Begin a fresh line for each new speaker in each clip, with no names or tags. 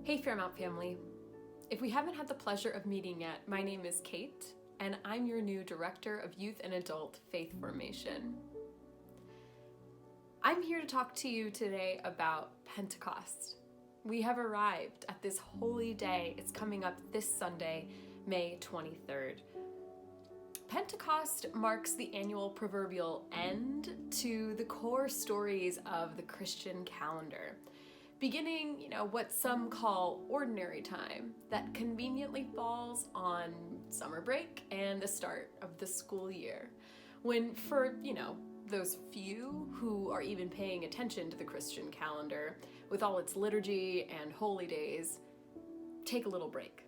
Hey Fairmount family. If we haven't had the pleasure of meeting yet, my name is Kate, and I'm your new Director of Youth and Adult Faith Formation. I'm here to talk to you today about Pentecost. We have arrived at this holy day. It's coming up this Sunday, May 23rd. Pentecost marks the annual proverbial end to the core stories of the Christian calendar. Beginning, what some call ordinary time that conveniently falls on summer break and the start of the school year. When for, those few who are even paying attention to the Christian calendar with all its liturgy and holy days, take a little break.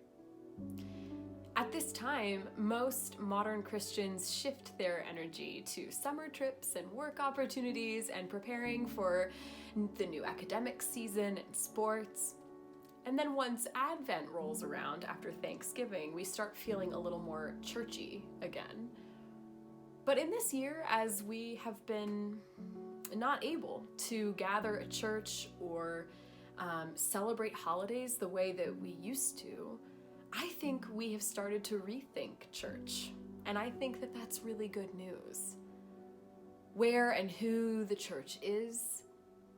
At this time, most modern Christians shift their energy to summer trips and work opportunities and preparing for the new academic season and sports. And then once Advent rolls around after Thanksgiving, we start feeling a little more churchy again. But in this year, as we have been not able to gather at church or celebrate holidays the way that we used to, I think we have started to rethink church, and I think that that's really good news. Where and who the church is,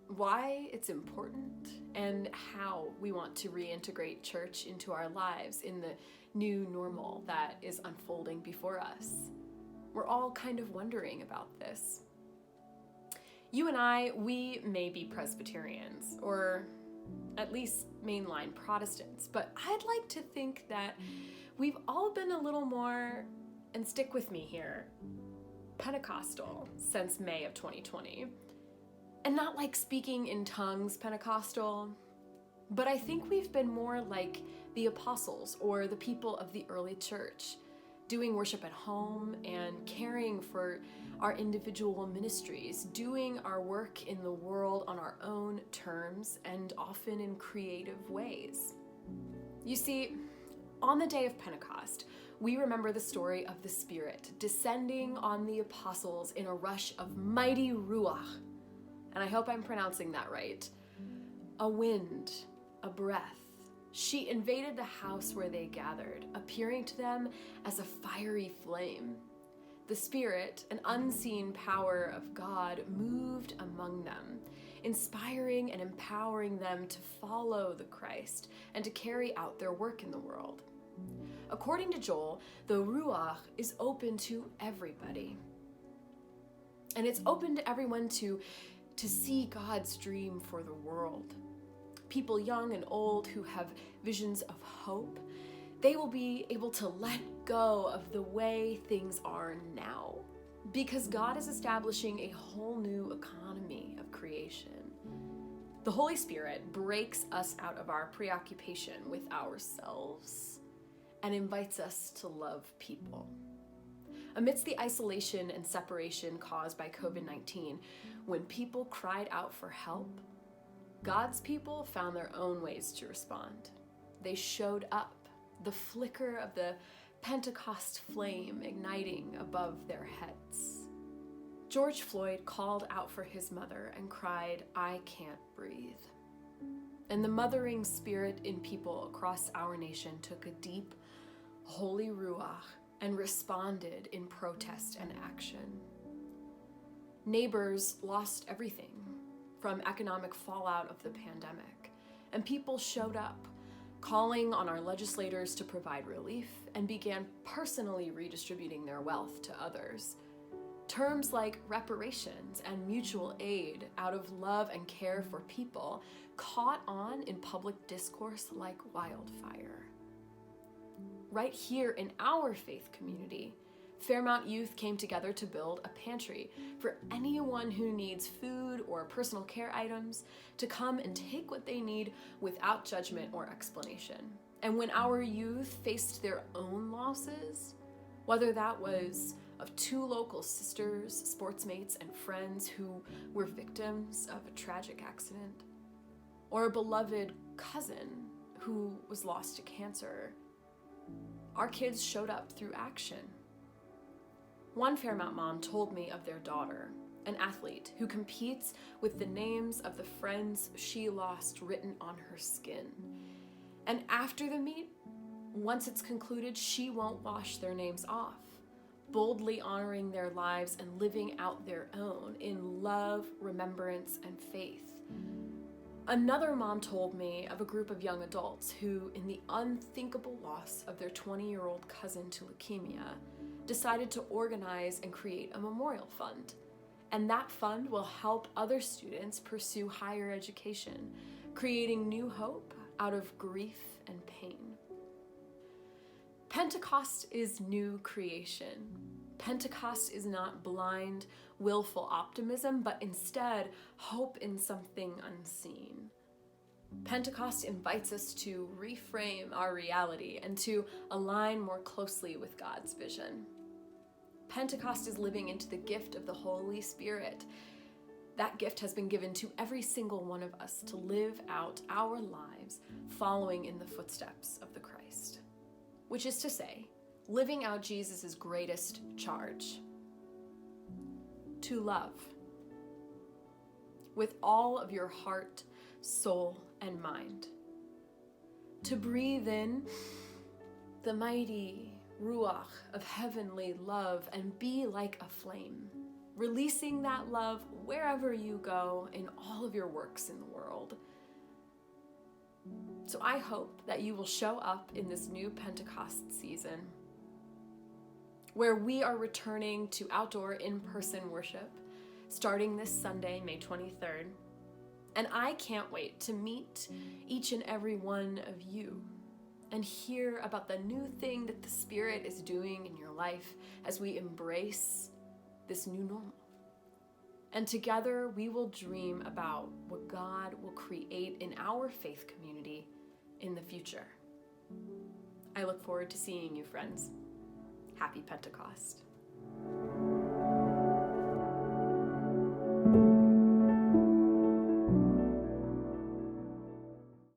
why it's important, and how we want to reintegrate church into our lives in the new normal that is unfolding before us. We're all kind of wondering about this. You and I, we may be Presbyterians, or at least mainline Protestants, but I'd like to think that we've all been a little more, and stick with me here, Pentecostal since May of 2020. And not like speaking in tongues Pentecostal, but I think we've been more like the apostles or the people of the early church, doing worship at home and caring for our individual ministries, doing our work in the world on our own terms and often in creative ways. You see, on the day of Pentecost, we remember the story of the Spirit descending on the apostles in a rush of mighty Ruach, and I hope I'm pronouncing that right, a wind, a breath. She invaded the house where they gathered, appearing to them as a fiery flame. The Spirit, an unseen power of God, moved among them, inspiring and empowering them to follow the Christ and to carry out their work in the world. According to Joel, the Ruach is open to everybody. And it's open to everyone to see God's dream for the world. People young and old who have visions of hope, they will be able to let go of the way things are now, because God is establishing a whole new economy of creation. The Holy Spirit breaks us out of our preoccupation with ourselves and invites us to love people. Amidst the isolation and separation caused by COVID-19, when people cried out for help, God's people found their own ways to respond. They showed up, the flicker of the Pentecost flame igniting above their heads. George Floyd called out for his mother and cried, "I can't breathe." And the mothering spirit in people across our nation took a deep, holy Ruach and responded in protest and action. Neighbors lost everything from economic fallout of the pandemic, and people showed up, calling on our legislators to provide relief, and began personally redistributing their wealth to others. Terms like reparations and mutual aid out of love and care for people caught on in public discourse like wildfire. Right here in our faith community, Fairmount Youth came together to build a pantry for anyone who needs food or personal care items to come and take what they need without judgment or explanation. And when our youth faced their own losses, whether that was of two local sisters, sportsmates, and friends who were victims of a tragic accident, or a beloved cousin who was lost to cancer, our kids showed up through action. One Fairmount mom told me of their daughter, an athlete who competes with the names of the friends she lost written on her skin. And after the meet, once it's concluded, she won't wash their names off, boldly honoring their lives and living out their own in love, remembrance, and faith. Another mom told me of a group of young adults who, in the unthinkable loss of their 20-year-old cousin to leukemia, decided to organize and create a memorial fund. And that fund will help other students pursue higher education, creating new hope out of grief and pain. Pentecost is new creation. Pentecost is not blind, willful optimism, but instead hope in something unseen. Pentecost invites us to reframe our reality and to align more closely with God's vision. Pentecost is living into the gift of the Holy Spirit. That gift has been given to every single one of us to live out our lives following in the footsteps of the Christ. Which is to say, living out Jesus' greatest charge: to love with all of your heart, soul, and mind. To breathe in the mighty Ruach of heavenly love and be like a flame, releasing that love wherever you go in all of your works in the world. So I hope that you will show up in this new Pentecost season, where we are returning to outdoor in-person worship starting this Sunday, May 23rd. And I can't wait to meet each and every one of you and hear about the new thing that the Spirit is doing in your life as we embrace this new normal. And together we will dream about what God will create in our faith community in the future. I look forward to seeing you, friends. Happy Pentecost.